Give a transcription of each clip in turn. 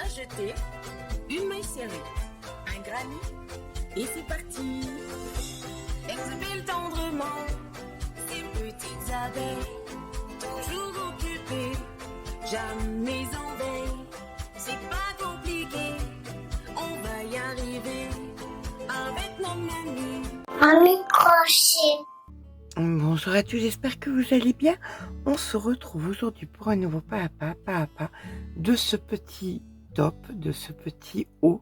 jeter une maille serrée, un granit, et c'est parti. Exhibile tendrement ces petites abeilles, toujours occupées, jamais en veille. C'est pas compliqué, on va y arriver avec nos menus. Un microchip. Bonjour à tous, j'espère que vous allez bien. On se retrouve aujourd'hui pour un nouveau pas à pas de ce petit top, de ce petit haut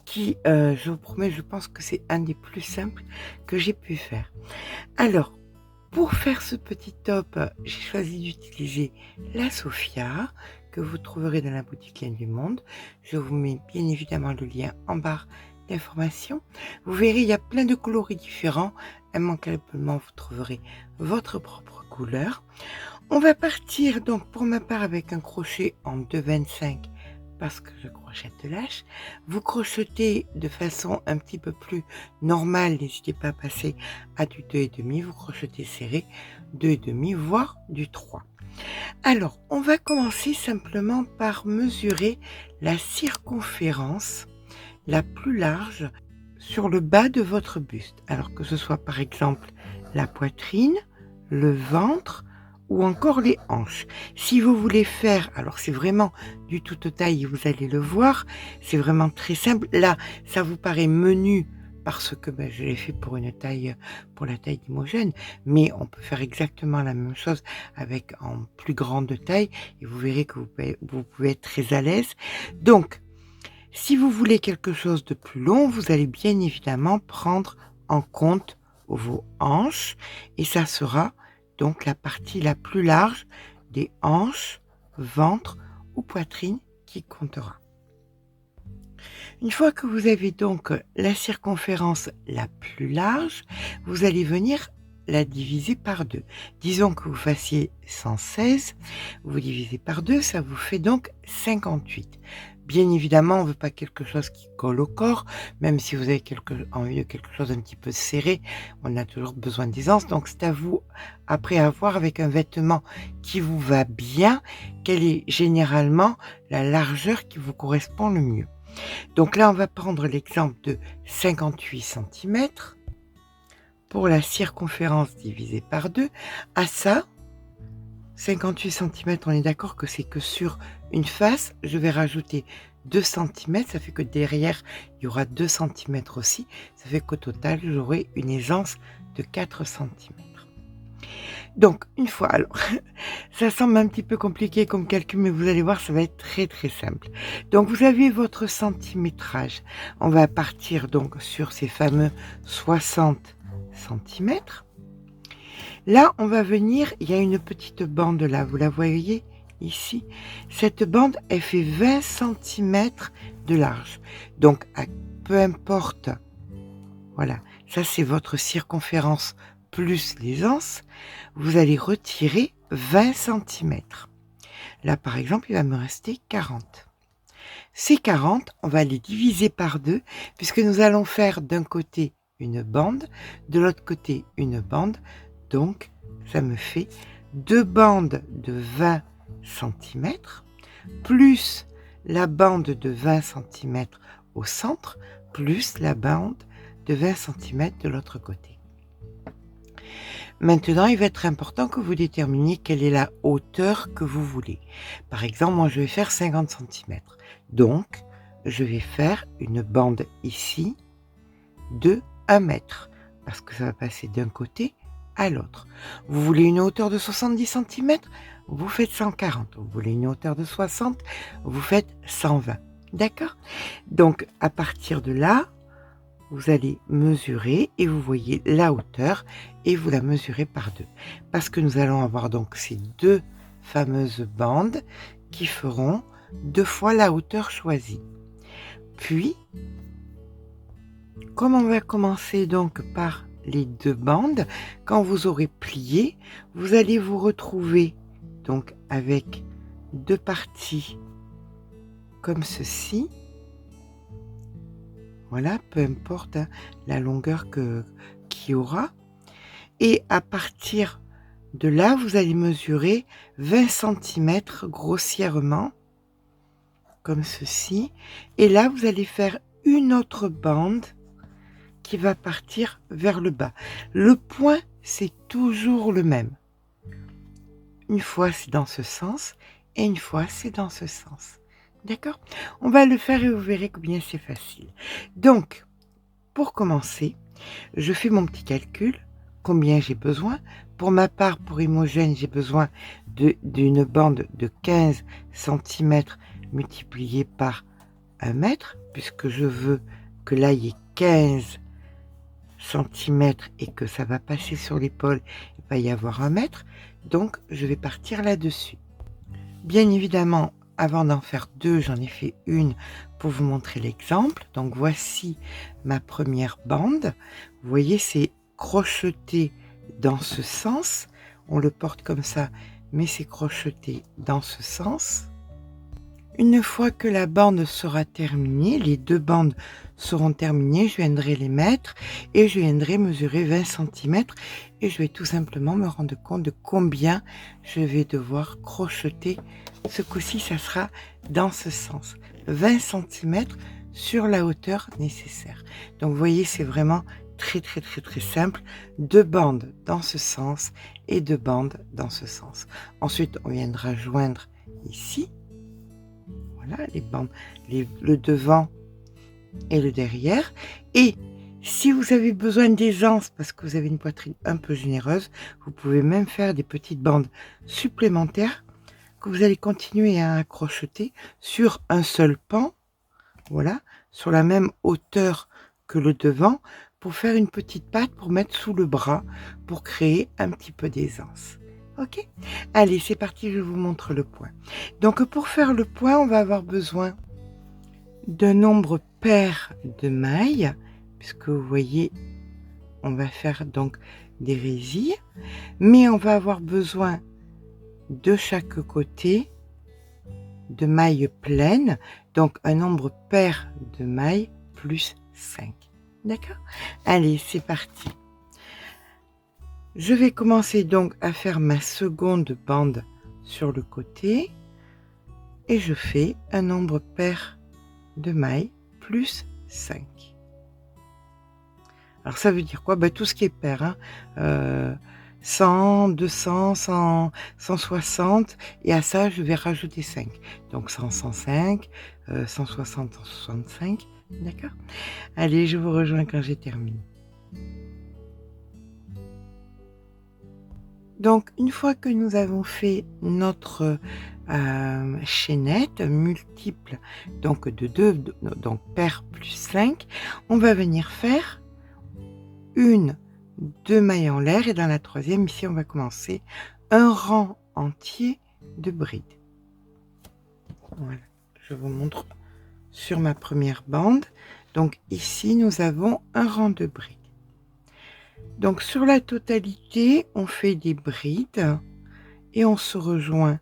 qui, je vous promets, je pense que c'est un des plus simples que j'ai pu faire. Alors, pour faire ce petit top, j'ai choisi d'utiliser la Sophia que vous trouverez dans la boutique Laine du Monde. Je vous mets bien évidemment le lien en barre d'informations. Vous verrez, il y a plein de coloris différents. Immanquablement, vous trouverez votre propre couleur. On va partir donc pour ma part avec un crochet en 2,25 parce que je crochette lâche. Vous crochetez de façon un petit peu plus normale, n'hésitez pas à passer à du 2,5, vous crochetez serré 2,5 voire du 3. Alors, on va commencer simplement par mesurer la circonférence la plus large sur le bas de votre buste. Alors que ce soit par exemple la poitrine, le ventre ou encore les hanches. Si vous voulez faire, alors c'est vraiment du toute taille, vous allez le voir, c'est vraiment très simple. Là, ça vous paraît menu parce que je l'ai fait pour la taille d'Imogène, mais on peut faire exactement la même chose avec en plus grande taille et vous verrez que vous pouvez être très à l'aise. Donc, si vous voulez quelque chose de plus long, vous allez bien évidemment prendre en compte vos hanches et ça sera donc la partie la plus large des hanches, ventre ou poitrine qui comptera. Une fois que vous avez donc la circonférence la plus large, vous allez venir la diviser par 2. Disons que vous fassiez 116, vous divisez par 2, ça vous fait donc 58. Bien évidemment, on ne veut pas quelque chose qui colle au corps, même si vous avez envie de quelque chose un petit peu serré, on a toujours besoin d'aisance. Donc c'est à vous, après avoir avec un vêtement qui vous va bien, quelle est généralement la largeur qui vous correspond le mieux. Donc là, on va prendre l'exemple de 58 cm pour la circonférence divisée par 2. À ça, 58 cm, on est d'accord que c'est que sur une face, je vais rajouter 2 cm, ça fait que derrière, il y aura 2 cm aussi, ça fait qu'au total, j'aurai une aisance de 4 cm. Donc, une fois, alors, ça semble un petit peu compliqué comme calcul, mais vous allez voir, ça va être très très simple. Donc, vous avez votre centimétrage. On va partir donc sur ces fameux 60 cm. Là, on va venir, il y a une petite bande là, vous la voyez ici. Cette bande, elle fait 20 cm de large. Donc, peu importe, voilà, ça c'est votre circonférence plus l'aisance, vous allez retirer 20 cm. Là, par exemple, il va me rester 40. Ces 40, on va les diviser par 2, puisque nous allons faire d'un côté une bande, de l'autre côté une bande. Donc, ça me fait 2 bandes de 20 cm, plus la bande de 20 cm au centre, plus la bande de 20 cm de l'autre côté. Maintenant, il va être important que vous déterminiez quelle est la hauteur que vous voulez. Par exemple, moi, je vais faire 50 cm. Donc, je vais faire une bande ici de 1 mètre, parce que ça va passer d'un côté à l'autre. Vous voulez une hauteur de 70 cm, vous faites 140. Vous voulez une hauteur de 60, vous faites 120. D'accord? Donc, à partir de là, vous allez mesurer et vous voyez la hauteur et vous la mesurez par 2. Parce que nous allons avoir donc ces 2 fameuses bandes qui feront 2 fois la hauteur choisie. Puis, comme on va commencer donc par les 2 bandes, quand vous aurez plié, vous allez vous retrouver donc avec 2 parties comme ceci. Voilà, peu importe la longueur qu'il y aura. Et à partir de là, vous allez mesurer 20 cm grossièrement comme ceci. Et là, vous allez faire une autre bande qui va partir vers le bas. Le point, c'est toujours le même. Une fois, c'est dans ce sens et une fois, c'est dans ce sens. D'accord? On va le faire et vous verrez combien c'est facile. Donc, pour commencer, je fais mon petit calcul. Combien j'ai besoin? Pour ma part, pour Imogène, j'ai besoin d'une bande de 15 cm multipliée par 1 mètre, puisque je veux que là, il y ait 15 cm et que ça va passer sur l'épaule, il va y avoir 1 mètre. Donc, je vais partir là-dessus. Bien évidemment, avant d'en faire deux, j'en ai fait une pour vous montrer l'exemple. Donc, voici ma première bande. Vous voyez, c'est crocheté dans ce sens. On le porte comme ça, mais c'est crocheté dans ce sens. Une fois que la bande sera terminée, les deux bandes seront terminées, je viendrai les mettre et je viendrai mesurer 20 cm et je vais tout simplement me rendre compte de combien je vais devoir crocheter. Ce coup-ci, ça sera dans ce sens, 20 cm sur la hauteur nécessaire. Donc vous voyez, c'est vraiment très simple. Deux bandes dans ce sens et deux bandes dans ce sens. Ensuite, on viendra joindre ici. Voilà, les bandes, le devant et le derrière. Et si vous avez besoin d'aisance, parce que vous avez une poitrine un peu généreuse, vous pouvez même faire des petites bandes supplémentaires que vous allez continuer à crocheter sur un seul pan, voilà, sur la même hauteur que le devant, pour faire une petite patte pour mettre sous le bras, pour créer un petit peu d'aisance. Ok? Allez, c'est parti, je vous montre le point. Donc, pour faire le point, on va avoir besoin d'un nombre pair de mailles, puisque vous voyez, on va faire donc des résilles, mais on va avoir besoin de chaque côté de mailles pleines, donc un nombre pair de mailles plus 5. D'accord? Allez, c'est parti. Je vais commencer donc à faire ma seconde bande sur le côté et je fais un nombre pair de mailles plus 5. Alors ça veut dire quoi? Tout ce qui est pair, hein, 100, 200, 100, 160 et à ça je vais rajouter 5. Donc 100, 105, 160, 165, d'accord? Allez, je vous rejoins quand j'ai terminé. Donc, une fois que nous avons fait notre chaînette multiple, donc de 2, donc paire plus 5, on va venir faire une, deux mailles en l'air et dans la troisième, ici, on va commencer un rang entier de brides. Voilà, je vous montre sur ma première bande. Donc ici, nous avons un rang de brides. Donc sur la totalité, on fait des brides et on se rejoint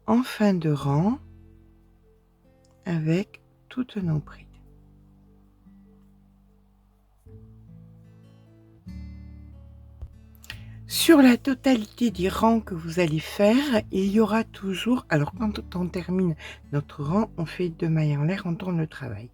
en fin de rang avec toutes nos brides. Sur la totalité des rangs que vous allez faire, il y aura toujours, alors quand on termine notre rang, on fait 2 mailles en l'air, on tourne le travail.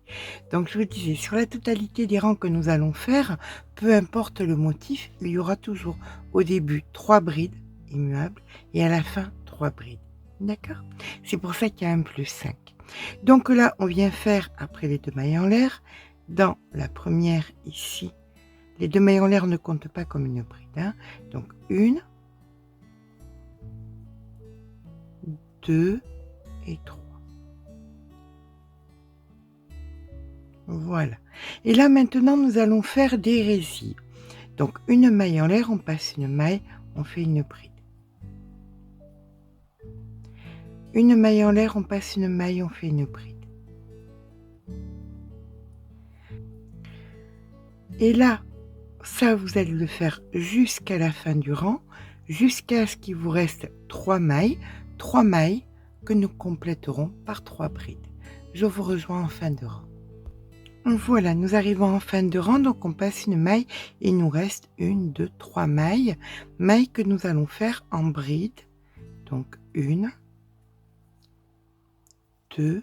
Donc je vous disais, sur la totalité des rangs que nous allons faire, peu importe le motif, il y aura toujours au début 3 brides immuables et à la fin 3 brides. D'accord? C'est pour ça qu'il y a un plus 5. Donc là, on vient faire, après les 2 mailles en l'air, dans la première ici, les 2 mailles en l'air ne comptent pas comme une bride, hein. Donc 1, 2 et 3. Voilà. Et là maintenant nous allons faire des résilles. Donc une maille en l'air, on passe une maille, on fait une bride. Une maille en l'air, on passe une maille, on fait une bride. Et là, ça, vous allez le faire jusqu'à la fin du rang, jusqu'à ce qu'il vous reste 3 mailles que nous compléterons par 3 brides. Je vous rejoins en fin de rang. Voilà, nous arrivons en fin de rang, donc on passe une maille et il nous reste 1, 2, 3 mailles que nous allons faire en bride. Donc 1, 2,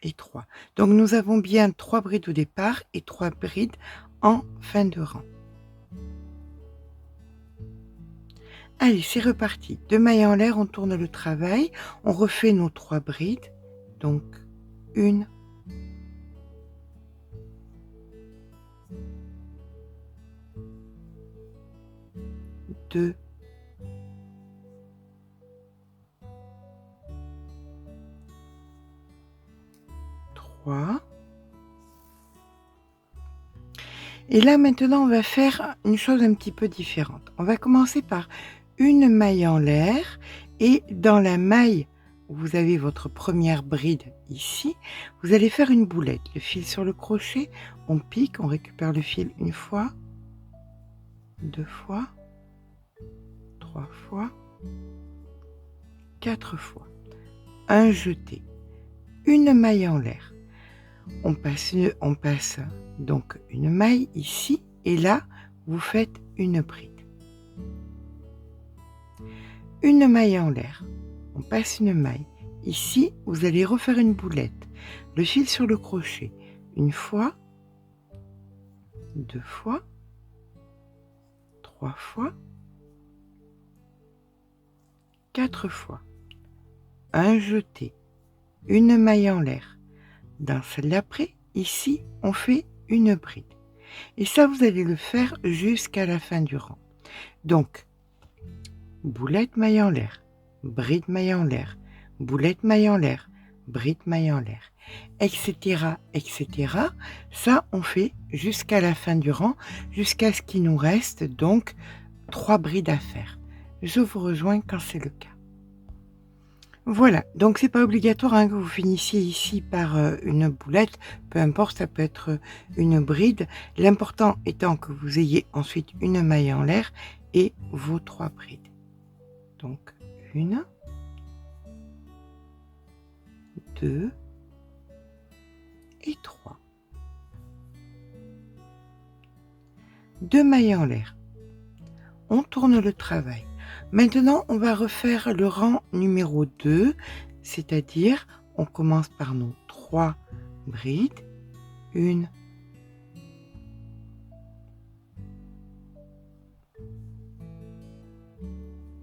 et 3. Donc nous avons bien 3 brides au départ et 3 brides en fin de rang. Allez, c'est reparti. 2 mailles en l'air, on tourne le travail, on refait nos 3 brides. Donc 1, 2, 3. Et là maintenant on va faire une chose un petit peu différente. On va commencer par une maille en l'air et dans la maille où vous avez votre première bride ici, vous allez faire une boulette. Le fil sur le crochet, on pique, on récupère le fil une fois, 2 fois, 3 fois, 4 fois. Un jeté, une maille en l'air. On passe donc une maille ici et là vous faites une bride. Une maille en l'air, on passe une maille. Ici vous allez refaire une boulette. Le fil sur le crochet, une fois, 2 fois, 3 fois, 4 fois. Un jeté, une maille en l'air. Dans celle d'après, ici, on fait une bride. Et ça, vous allez le faire jusqu'à la fin du rang. Donc, boulette, maille en l'air, bride, maille en l'air, boulette, maille en l'air, bride, maille en l'air, etc., etc. Ça, on fait jusqu'à la fin du rang, jusqu'à ce qu'il nous reste donc 3 brides à faire. Je vous rejoins quand c'est le cas. Voilà, donc c'est pas obligatoire que vous finissiez ici par une boulette, peu importe, ça peut être une bride. L'important étant que vous ayez ensuite une maille en l'air et vos 3 brides. Donc 1, 2 et 3. 2 mailles en l'air. On tourne le travail. Maintenant, on va refaire le rang numéro 2, c'est-à-dire on commence par nos 3 brides. 1,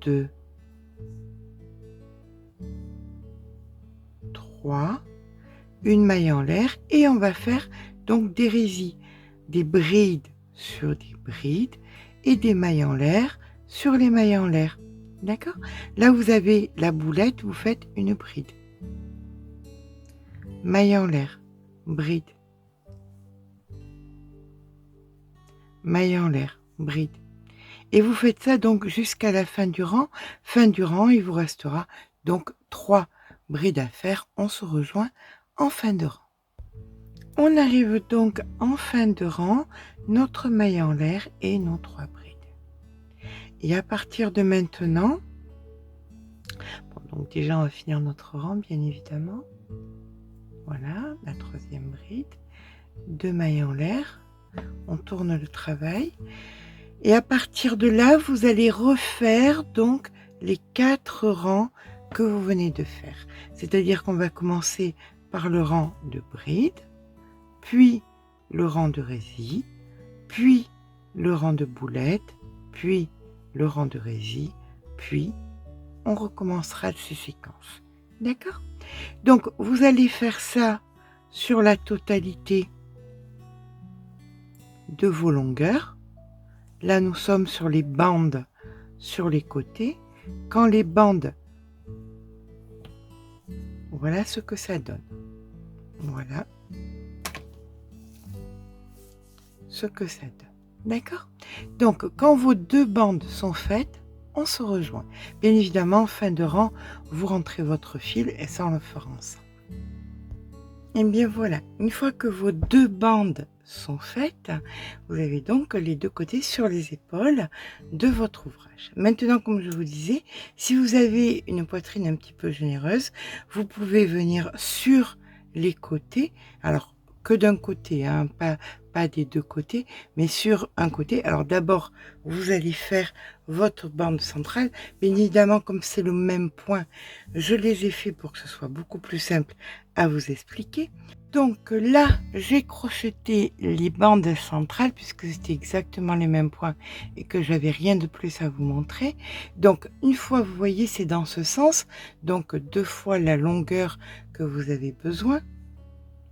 2, 3, une maille en l'air et on va faire donc des résis, des brides sur des brides et des mailles en l'air sur les mailles en l'air. D'accord? Là, vous avez la boulette, vous faites une bride. Maille en l'air, bride. Maille en l'air, bride. Et vous faites ça donc jusqu'à la fin du rang. Fin du rang, il vous restera donc 3 brides à faire. On se rejoint en fin de rang. On arrive donc en fin de rang, notre maille en l'air et nos 3 brides. Et à partir de maintenant, bon, donc déjà on va finir notre rang bien évidemment. Voilà, la 3e bride, 2 mailles en l'air, on tourne le travail. Et à partir de là, vous allez refaire donc les 4 rangs que vous venez de faire. C'est-à-dire qu'on va commencer par le rang de bride, puis le rang de résis, puis le rang de boulette, puis le rang de résis, puis on recommencera ces séquences. D'accord? Donc vous allez faire ça sur la totalité de vos longueurs. Là nous sommes sur les bandes sur les côtés. Quand les bandes, voilà ce que ça donne. Voilà ce que ça donne. D'accord? Donc, quand vos 2 bandes sont faites, on se rejoint. Bien évidemment, fin de rang, vous rentrez votre fil et ça, on le fera ensemble. Et bien voilà, une fois que vos 2 bandes sont faites, vous avez donc les 2 côtés sur les épaules de votre ouvrage. Maintenant, comme je vous disais, si vous avez une poitrine un petit peu généreuse, vous pouvez venir sur les côtés. Alors, que d'un côté, hein, pas des deux côtés, mais sur un côté. Alors d'abord, vous allez faire votre bande centrale. Bien évidemment, comme c'est le même point, je les ai fait pour que ce soit beaucoup plus simple à vous expliquer. Donc là, j'ai crocheté les bandes centrales puisque c'était exactement les mêmes points et que j'avais rien de plus à vous montrer. Donc une fois, vous voyez, c'est dans ce sens. Donc 2 fois la longueur que vous avez besoin.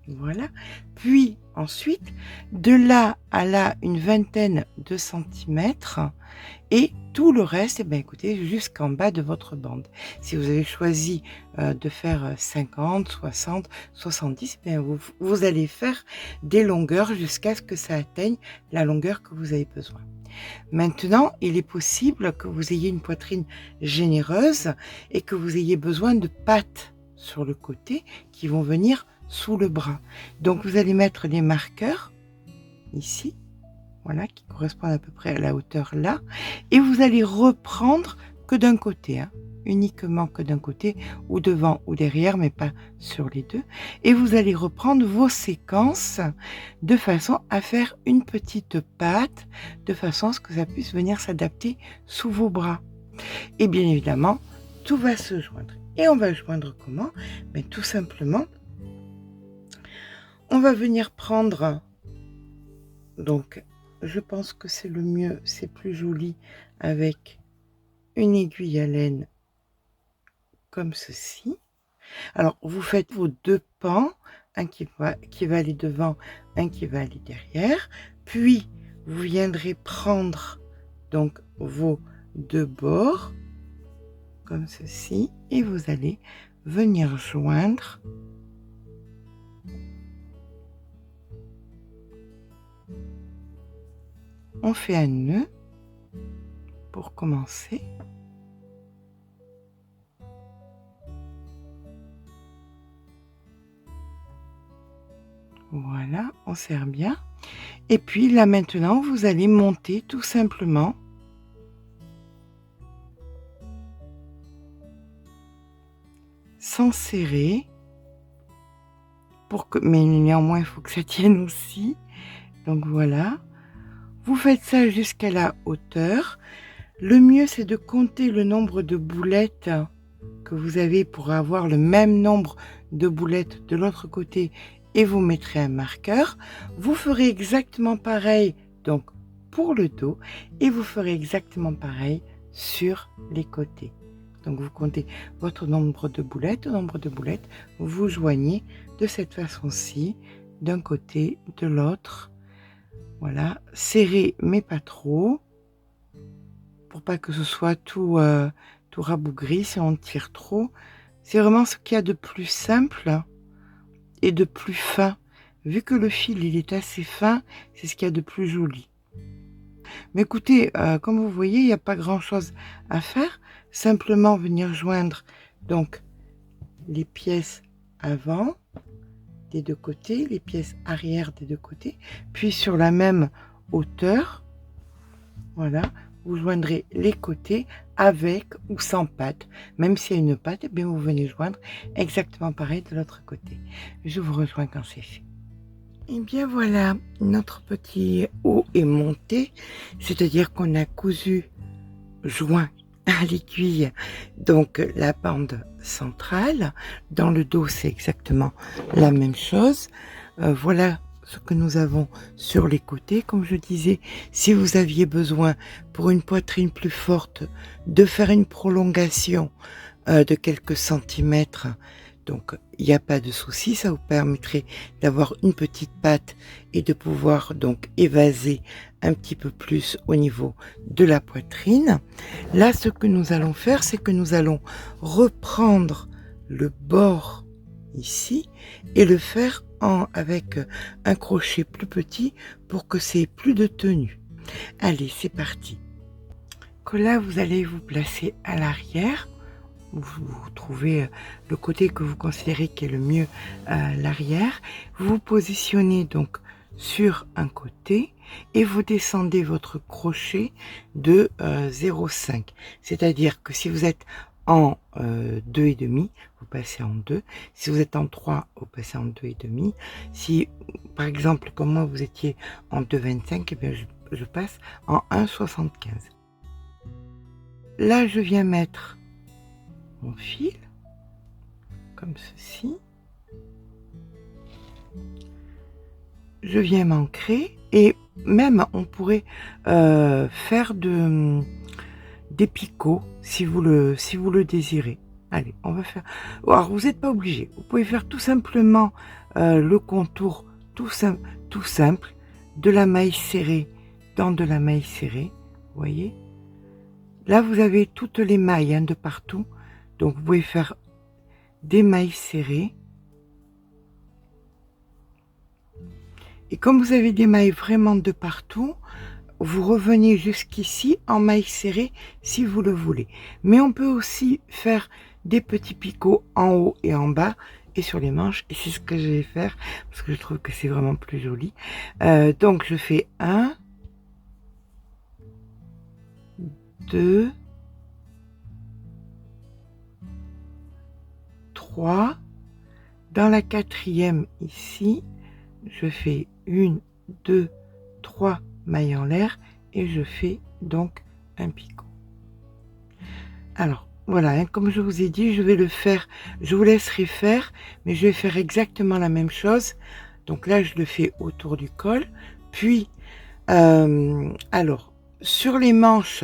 Voilà. Puis ensuite, de là à là, une vingtaine de centimètres. Et tout le reste, eh bien, écoutez, jusqu'en bas de votre bande. Si vous avez choisi de faire 50, 60, 70, eh bien, vous allez faire des longueurs jusqu'à ce que ça atteigne la longueur que vous avez besoin. Maintenant, il est possible que vous ayez une poitrine généreuse et que vous ayez besoin de pattes sur le côté qui vont venir sous le bras. Donc, vous allez mettre des marqueurs ici. Voilà, qui correspondent à peu près à la hauteur là. Et vous allez reprendre que d'un côté, hein, uniquement que d'un côté, ou devant ou derrière, mais pas sur les deux. Et vous allez reprendre vos séquences de façon à faire une petite patte, de façon à ce que ça puisse venir s'adapter sous vos bras. Et bien évidemment, tout va se joindre. Et on va joindre comment? Mais tout simplement, on va venir prendre, donc, je pense que c'est le mieux, c'est plus joli avec une aiguille à laine comme ceci. Alors, vous faites vos 2 pans, un qui va aller devant, un qui va aller derrière. Puis, vous viendrez prendre donc vos 2 bords comme ceci et vous allez venir joindre . On fait un nœud pour commencer. Voilà, on serre bien. Et puis là maintenant, vous allez monter tout simplement sans serrer, mais néanmoins il faut que ça tienne aussi. Donc voilà. Vous faites ça jusqu'à la hauteur. Le mieux, c'est de compter le nombre de boulettes que vous avez pour avoir le même nombre de boulettes de l'autre côté et vous mettrez un marqueur. Vous ferez exactement pareil donc pour le dos et vous ferez exactement pareil sur les côtés. Donc vous comptez votre nombre de boulettes, vous joignez de cette façon-ci, d'un côté, de l'autre. Voilà, serré mais pas trop, pour pas que ce soit tout rabougri si on tire trop. C'est vraiment ce qu'il y a de plus simple et de plus fin. Vu que le fil il est assez fin, c'est ce qu'il y a de plus joli. Mais écoutez, comme vous voyez, il n'y a pas grand chose à faire. Simplement venir joindre donc les pièces avant des 2 côtés, les pièces arrière des 2 côtés, puis sur la même hauteur, voilà, vous joindrez les côtés avec ou sans patte. Même s'il y a une patte, eh bien vous venez joindre exactement pareil de l'autre côté. Je vous rejoins quand c'est fait. Et bien voilà, notre petit haut est monté, c'est-à-dire qu'on a cousu, joint à l'aiguille, donc la bande centrale. Dans le dos, c'est exactement la même chose. Voilà ce que nous avons sur les côtés. Comme je disais, si vous aviez besoin pour une poitrine plus forte de faire une prolongation de quelques centimètres, donc il n'y a pas de souci, ça vous permettrait d'avoir une petite patte et de pouvoir donc évaser un petit peu plus au niveau de la poitrine. Là, ce que nous allons faire, c'est que nous allons reprendre le bord ici et le faire avec un crochet plus petit pour que c'est plus de tenue. Allez, c'est parti. Que là, vous allez vous placer à l'arrière. Vous trouvez le côté que vous considérez qui est le mieux à l'arrière. Vous vous positionnez donc sur un côté et vous descendez votre crochet de 0,5. C'est-à-dire que si vous êtes en 2,5, vous passez en 2. Si vous êtes en 3, vous passez en 2,5. Si, par exemple, comme moi, vous étiez en 2,25, eh bien, je passe en 1,75. Là, je viens mettre mon fil, comme ceci. Je viens m'ancrer et même on pourrait faire des picots si vous le désirez. Allez, on va faire. Alors, vous n'êtes pas obligé. Vous pouvez faire tout simplement le contour tout simple de la maille serrée dans de la maille serrée. Vous voyez? Là, vous avez toutes les mailles hein, de partout. Donc, vous pouvez faire des mailles serrées. Et comme vous avez des mailles vraiment de partout, vous revenez jusqu'ici en mailles serrées si vous le voulez. Mais on peut aussi faire des petits picots en haut et en bas et sur les manches. Et c'est ce que je vais faire parce que je trouve que c'est vraiment plus joli. Donc je fais 1, 2, 3. Dans la quatrième ici, je fais 1, 2, 3 mailles en l'air et je fais donc un picot. Alors voilà, hein, comme je vous ai dit, je vais le faire, je vous laisserai faire, mais je vais faire exactement la même chose. Donc là, je le fais autour du col. Puis, alors, sur les manches,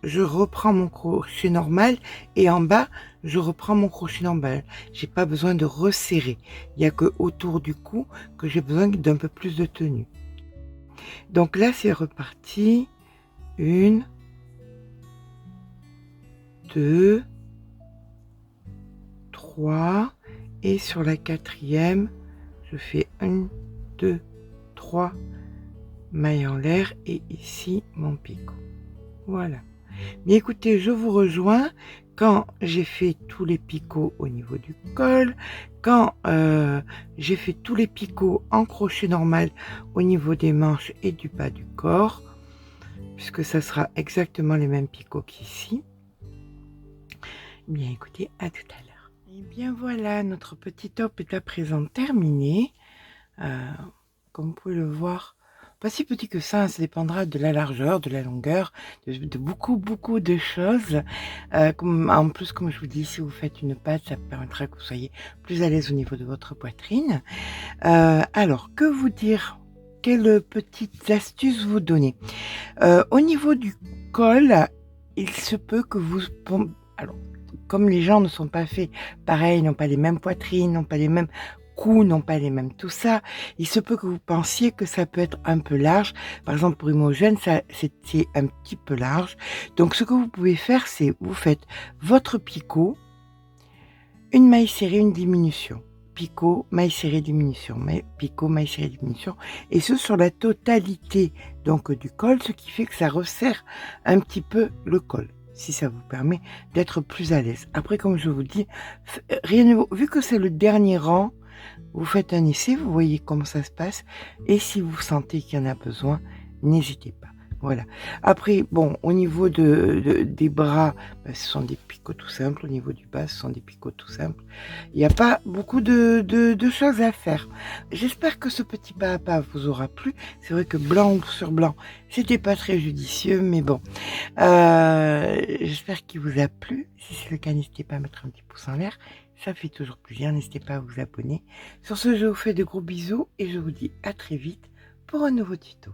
je reprends mon crochet normal et en bas, je reprends mon crochet normal. J'ai pas besoin de resserrer. Il n'y a que autour du cou que j'ai besoin d'un peu plus de tenue. Donc là, c'est reparti. 1, 2, 3. Et sur la quatrième, je fais 1, 2, 3 mailles en l'air et ici mon picot. Voilà. Mais écoutez, je vous rejoins quand j'ai fait tous les picots au niveau du col, quand j'ai fait tous les picots en crochet normal au niveau des manches et du bas du corps, puisque ça sera exactement les mêmes picots qu'ici. Bien écoutez, à tout à l'heure. Et bien voilà, notre petit top est à présent terminé. Comme vous pouvez le voir, pas si petit que ça dépendra de la largeur, de la longueur, de beaucoup de choses. En plus, comme je vous dis, si vous faites une patte, ça permettra que vous soyez plus à l'aise au niveau de votre poitrine. Alors, que vous dire? Quelles petites astuces vous donner? Au niveau du col, il se peut que vous... Alors, comme les gens ne sont pas faits pareil, n'ont pas les mêmes poitrines, n'ont pas les mêmes coups, n'ont pas les mêmes tout ça, il se peut que vous pensiez que ça peut être un peu large. Par exemple, pour Imogen, c'était un petit peu large. Donc, ce que vous pouvez faire, c'est vous faites votre picot, une maille serrée, une diminution. Picot, maille serrée, diminution. Picot, maille serrée, diminution. Et ce, sur la totalité donc du col, ce qui fait que ça resserre un petit peu le col, si ça vous permet d'être plus à l'aise. Après, comme je vous dis, vu que c'est le dernier rang, vous faites un essai, vous voyez comment ça se passe, et si vous sentez qu'il y en a besoin, n'hésitez pas. Voilà. Après, bon, au niveau des bras, ce sont des picots tout simples. Au niveau du bas, ce sont des picots tout simples. Il n'y a pas beaucoup de choses à faire. J'espère que ce petit pas à pas vous aura plu. C'est vrai que blanc sur blanc, c'était pas très judicieux, mais bon. J'espère qu'il vous a plu. Si c'est le cas, n'hésitez pas à mettre un petit pouce en l'air. Ça fait toujours plaisir. N'hésitez pas à vous abonner. Sur ce, je vous fais de gros bisous et je vous dis à très vite pour un nouveau tuto.